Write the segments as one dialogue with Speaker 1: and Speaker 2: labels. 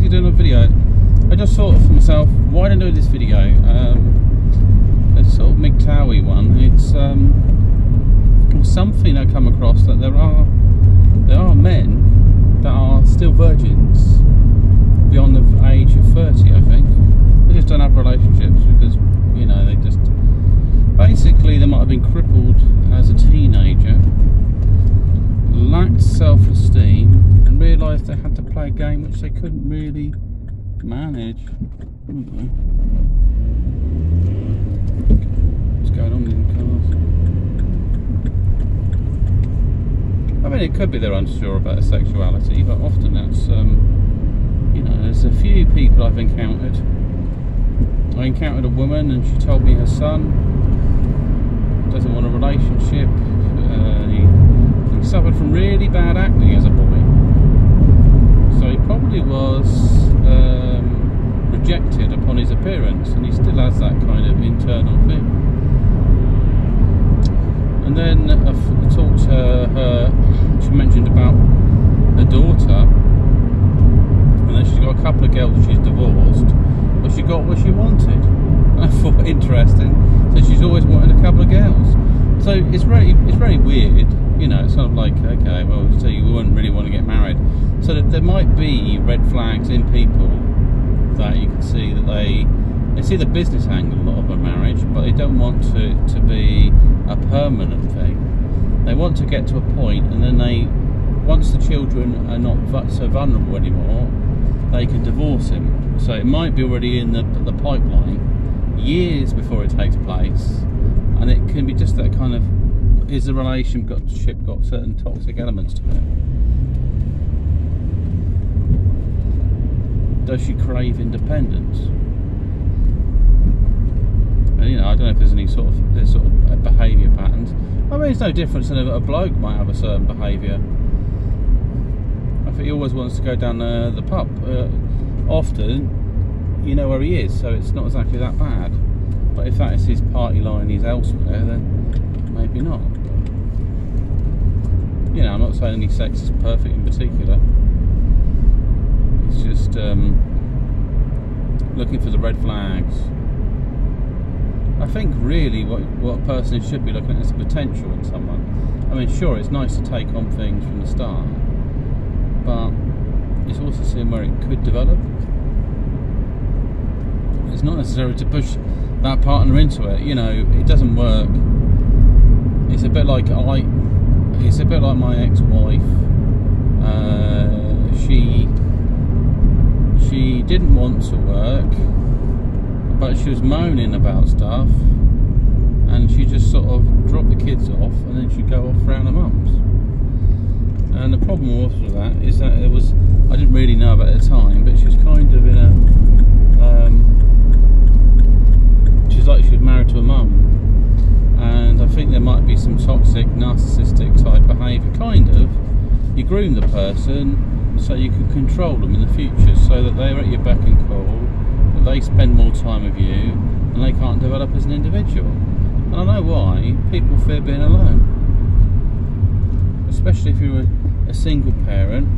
Speaker 1: basically doing a video. I just thought for myself, why don't I do this video? It's sort of MGTOW one. It's something I come across that there are men that are still virgins beyond the age of 30. I think they just don't have relationships because, you know, they just basically they might have been crippled as a teenager, lacked self-esteem, and realised they had to play a game which they couldn't really manage. What's going on in cars? I mean, it could be they're unsure about their sexuality, but often that's, you know, there's a few people I've encountered. I encountered a woman and she told me her son doesn't want a relationship. He suffered from really bad acne as a boy, so he probably was rejected upon his appearance, and he still has that kind of internal thing. And then I talked to her, she mentioned about her daughter, and then she's got a couple of girls that she's divorced, but she got what she wanted. And I thought, interesting. So she's always wanted a couple of girls. So it's very weird, you know. It's sort of like, okay, well, so you wouldn't really want to get married. So that there might be red flags in people that you can see that they see the business angle of a marriage, but they don't want it to be a permanent thing. They want to get to a point, and then once the children are not so vulnerable anymore, they can divorce him. So it might be already in the pipeline years before it takes place, and it can be just that kind of, is the relationship got certain toxic elements to it? Does she crave independence? And, you know, I don't know if there's any sort of behaviour patterns. I mean, it's no difference than a bloke might have a certain behaviour. I think he always wants to go down the pub. Often, you know where he is, so it's not exactly that bad. But if that is his party line, he's elsewhere, then maybe not. You know, I'm not saying any sex is perfect in particular. It's just looking for the red flags. I think really what a person should be looking at is the potential in someone. I mean, sure, it's nice to take on things from the start, but it's also seeing where it could develop. It's not necessary to push that partner into it. You know, it doesn't work. It's a bit like my ex-wife. She didn't want to work, but she was moaning about stuff, and she just sort of dropped the kids off, and then she'd go off round her mum's. And the problem with that is that I didn't really know about it at the time, but she was kind of in a she's like she was married to a mum, and I think there might be some toxic, narcissistic type behaviour. Kind of, you groom the person so you can control them in the future, so that they're at your beck and call, that they spend more time with you, and they can't develop as an individual. And I know why people fear being alone, especially if you're a single parent.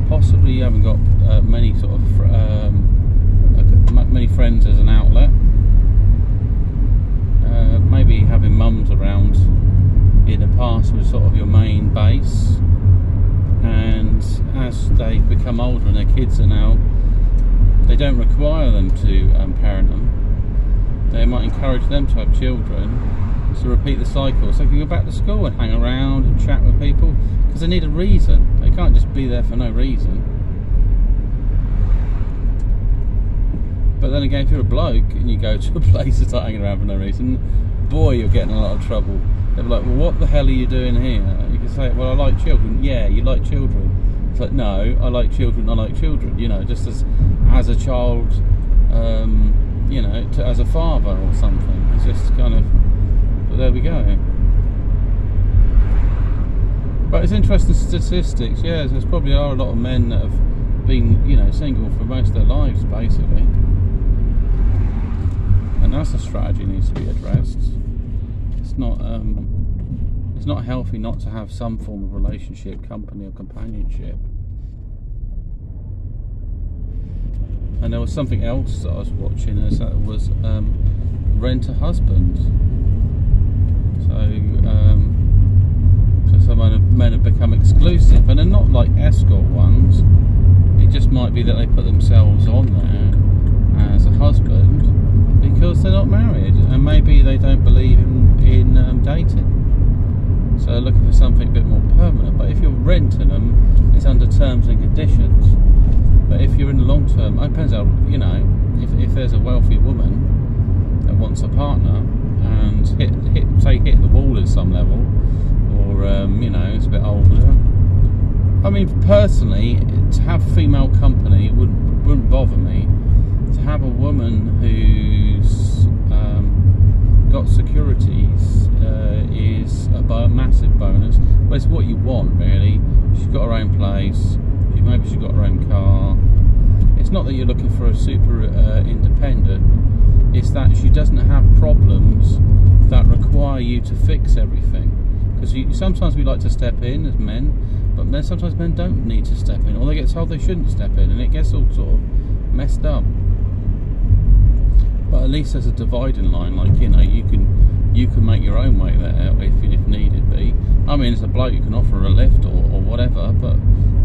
Speaker 1: Possibly you haven't got many friends as an outlet. Maybe having mums around in the past was sort of your main base, and as they become older and their kids are now, they don't require them to parent them. They might encourage them to have children, to repeat the cycle, so they can go back to school and hang around and chat with people, because they need a reason. They can't just be there for no reason. But then again, if you're a bloke and you go to a place to start hanging around for no reason, boy, you're getting a lot of trouble. They'll be like, well, what the hell are you doing here? You can say, well, I like children. Yeah, you like children. It's like, no, I like children, you know, just as a child, you know, as a father or something. It's just kind of, but there we go. But it's interesting statistics. Yeah, there's probably are a lot of men that have been, you know, single for most of their lives, basically. And that's a strategy that needs to be addressed. It's not healthy not to have some form of relationship, company or companionship. And there was something else that I was watching, as that was Rent a Husband. So some men have become exclusive, and they're not like escort ones. It just might be that they put themselves on there as a husband because they're not married, and maybe they don't believe in dating. So they're looking for something a bit more permanent. But if you're renting them, it's under terms and conditions. But if you're in the long term, it depends how, you know, if there's a wealthy woman that wants a partner and hit the wall at some level, or you know, it's a bit older. I mean, personally, to have female company wouldn't bother me. To have a woman who's got securities is a massive bonus. But it's what you want, really. She's got her own place. Maybe she's got her own car. It's not that you're looking for a super independent. It's that she doesn't have problems that require you to fix everything. Because sometimes we like to step in as men, but then sometimes men don't need to step in, or they get told they shouldn't step in, and it gets all sort of messed up. But at least there's a dividing line, like, you know, you can make your own way there if needed be. I mean, as a bloke, you can offer a lift or whatever, but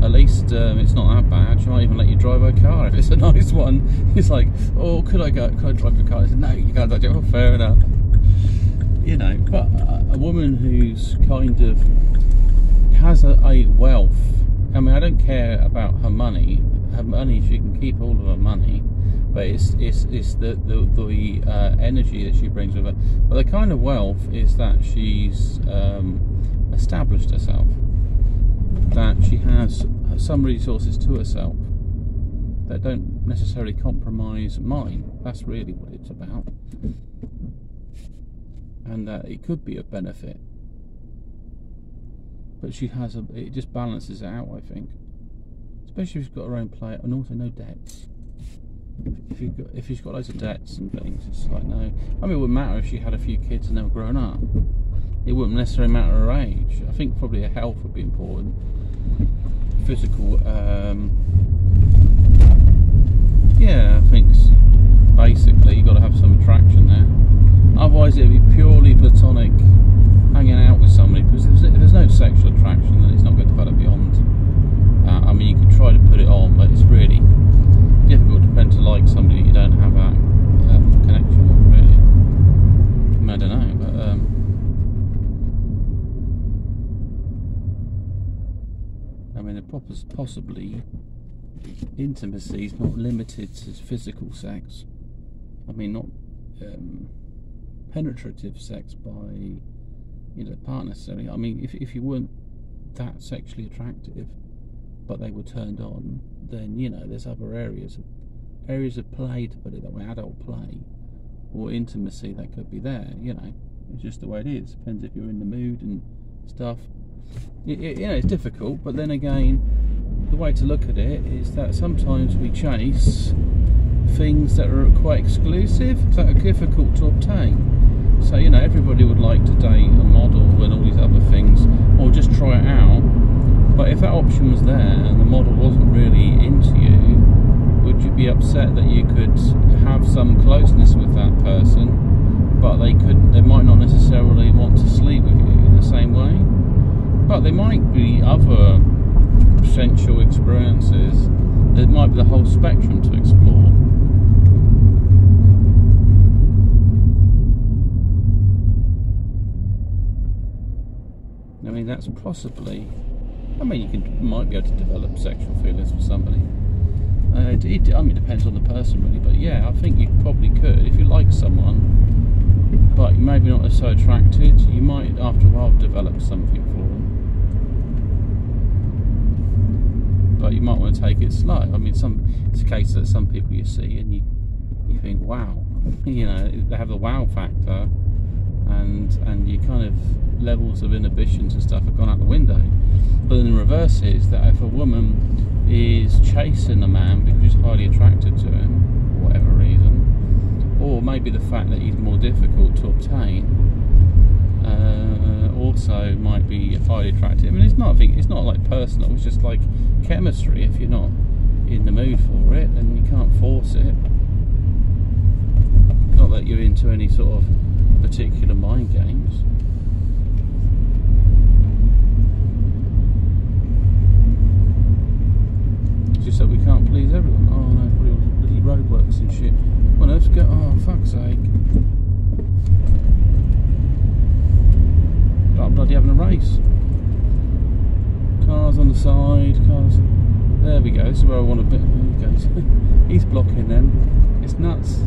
Speaker 1: at least it's not that bad. She might even let you drive her car if it's a nice one. It's like, oh, could I drive your car? I said, no, you can't touch it. Oh, fair enough. You know, but a woman who's kind of has a wealth. I mean, I don't care about her money. Her money, she can keep all of her money, but it's the energy that she brings with her. But the kind of wealth is that she's established herself, that she has some resources to herself that don't necessarily compromise mine. That's really what it's about, and it could be a benefit. But she has it just balances it out, I think. Especially if she's got her own plate, and also no debts. If she's got loads of debts and things, it's like, no. I mean, it wouldn't matter if she had a few kids and they were grown up. It wouldn't necessarily matter her age. I think probably her health would be important. Physical, yeah, I think basically you've got to have some attraction there. Otherwise, it'd be purely platonic, hanging out with somebody. Because if there's no sexual attraction, then it's not going to develop beyond. I mean, you can try to put it on, but it's really difficult to like somebody that you don't have that connection with, really. I mean, I don't know, but I mean, possibly intimacy is not limited to physical sex. I mean, not penetrative sex by, you know, partner necessarily. I mean, if you weren't that sexually attractive, but they were turned on, then, you know, there's other areas of play, to put it that way, adult play or intimacy that could be there. You know, it's just the way it is. Depends if you're in the mood and stuff. You know, it's difficult, but then again, the way to look at it is that sometimes we chase things that are quite exclusive, that are difficult to obtain. So, you know, everybody would like to date a model and all these other things, or just try it out. But if that option was there and the model wasn't really into you, would you be upset that you could have some closeness with that person, but they might not necessarily want to sleep with you in the same way? But there might be other sensual experiences. There might be the whole spectrum to explore. I mean, that's possibly. I mean, you might be able to develop sexual feelings for somebody. I mean, it depends on the person, really. But yeah, I think you probably could. If you like someone, but maybe not so attracted, you might, after a while, develop something for them. But you might want to take it slow. I mean, it's a case that some people you see and you think, wow, you know, they have the wow factor, and you kind of levels of inhibitions and stuff have gone out the window. But then the reverse is that if a woman is chasing a man because she's highly attracted to him, for whatever reason, or maybe the fact that he's more difficult to obtain, also might be highly attractive. I mean, it's not like personal. It's just like chemistry. If you're not in the mood for it, and you can't force it. Not that you're into any sort of particular mind games. It's just that we can't please everyone. Oh no, bloody roadworks and shit. Well, let's go. Oh, fuck's sake. I'm bloody having a race. Cars on the side, cars. There we go. This is where I want to be. There he goes. He's blocking them. It's nuts.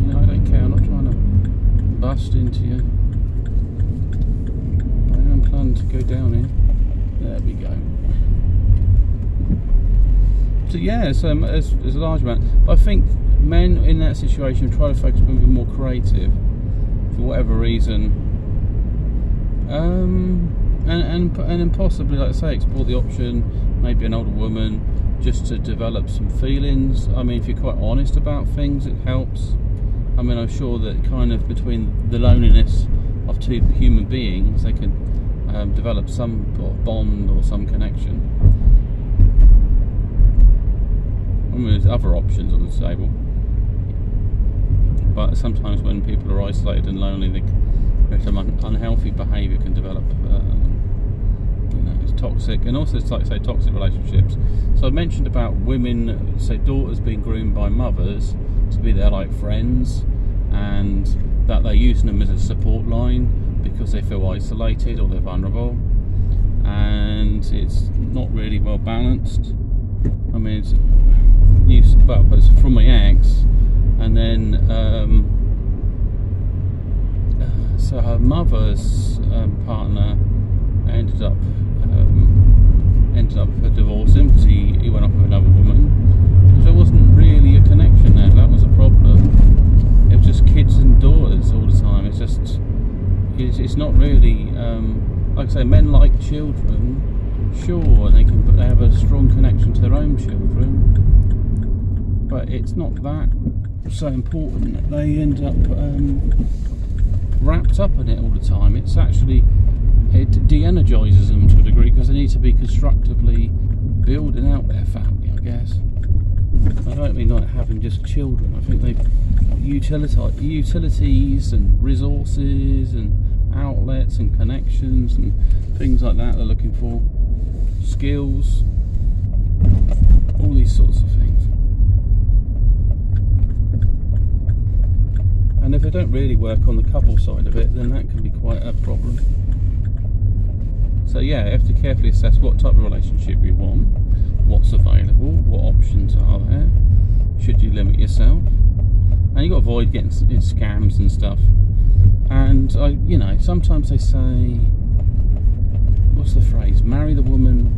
Speaker 1: I don't care. I'm not trying to bust into you. I am planning to go down here. There we go. So yeah, it's a large amount. But I think men in that situation try to focus on being more creative for whatever reason, and possibly, like I say, explore the option, maybe an older woman, just to develop some feelings. I mean, if you're quite honest about things, it helps. I mean, I'm sure that kind of between the loneliness of two human beings, they can develop some sort of bond or some connection. I mean, there's other options on the table, but sometimes when people are isolated and lonely, some unhealthy behaviour can develop. You know, it's toxic, and also it's like, say, toxic relationships. So I mentioned about women, say daughters being groomed by mothers to be their like friends, and that they're using them as a support line because they feel isolated or they're vulnerable, and it's not really well balanced. I mean, it's from my ex, and then so her mother's partner ended up divorcing because he went off with another woman. So there wasn't really a connection there. That was a problem. It was just kids and daughters all the time. It's not really like I say, men like children. Sure, they have a strong connection to their own children, but it's not that so important that they end up wrapped up in it all the time. It de-energises them to a degree because they need to be constructively building out their family, I guess. I don't mean like having just children. I think they've utilities and resources and outlets and connections and things like that they're looking for. Skills, all these sorts of things. And if they don't really work on the couple side of it, then that can be quite a problem. So yeah, you have to carefully assess what type of relationship you want, what's available, what options are there, should you limit yourself, and you've got to avoid getting in scams and stuff. And you know, sometimes they say, what's the phrase? Marry the woman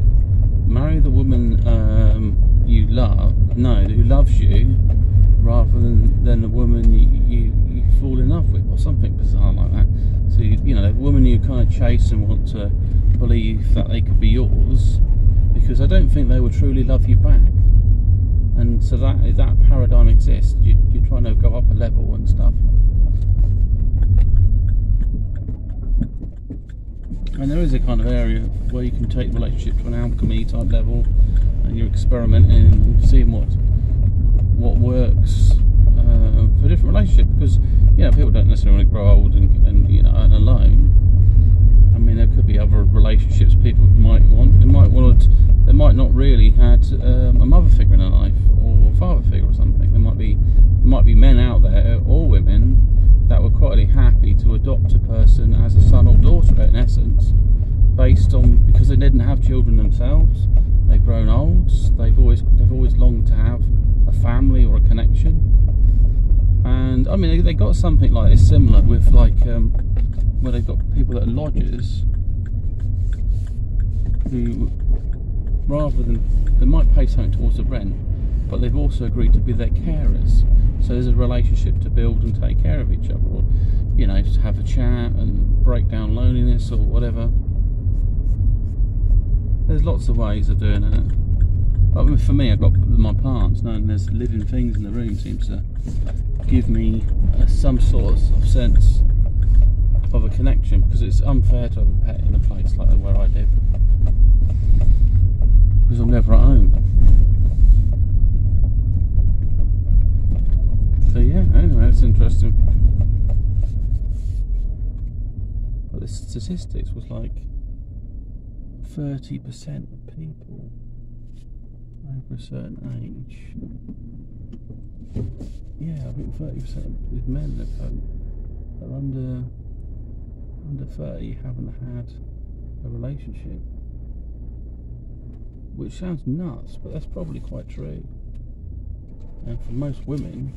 Speaker 1: you love. No, who loves you, rather than the woman you fall in love with, or something bizarre like that. So you know, the woman you kind of chase and want to believe that they could be yours, because I don't think they would truly love you back. And so that paradigm exists. You're trying to go up a level and stuff. And there is a kind of area where you can take the relationship to an alchemy type level, and you're experimenting and seeing what works for different relationships. Because you know, people don't necessarily want to grow old and you know, and alone. I mean, there could be other relationships people might want. They might not really had a mother figure in their life or a father figure or something. There might be men out there or women that were quietly happy to adopt a person as a son or daughter, in essence, based on because they didn't have children themselves. They've grown old. They've always longed to have a family or a connection. And I mean, they got something like this similar with like where they've got people that are lodgers who, rather than, they might pay something towards the rent, but they've also agreed to be their carers. So there's a relationship to build and take care of each other, or you know, just have a chat and break down loneliness or whatever. There's lots of ways of doing it. I mean, for me, I've got my plants, knowing there's living things in the room seems to give me some sort of sense of of a connection, because it's unfair to have a pet in a place like where I live, because I'm never at home. So yeah, anyway, it's interesting. But the statistics was like 30% of people over a certain age. Yeah, I think 30% is men that are under 30 haven't had a relationship. Which sounds nuts, but that's probably quite true. And for most women,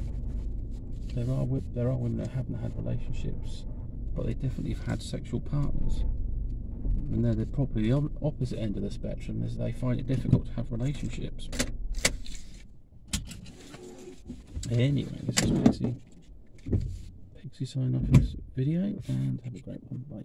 Speaker 1: there are women that haven't had relationships, but they definitely have had sexual partners. And they're probably the opposite end of the spectrum, as they find it difficult to have relationships. Anyway, this is Pixie signing off this video, and have a great one. Bye.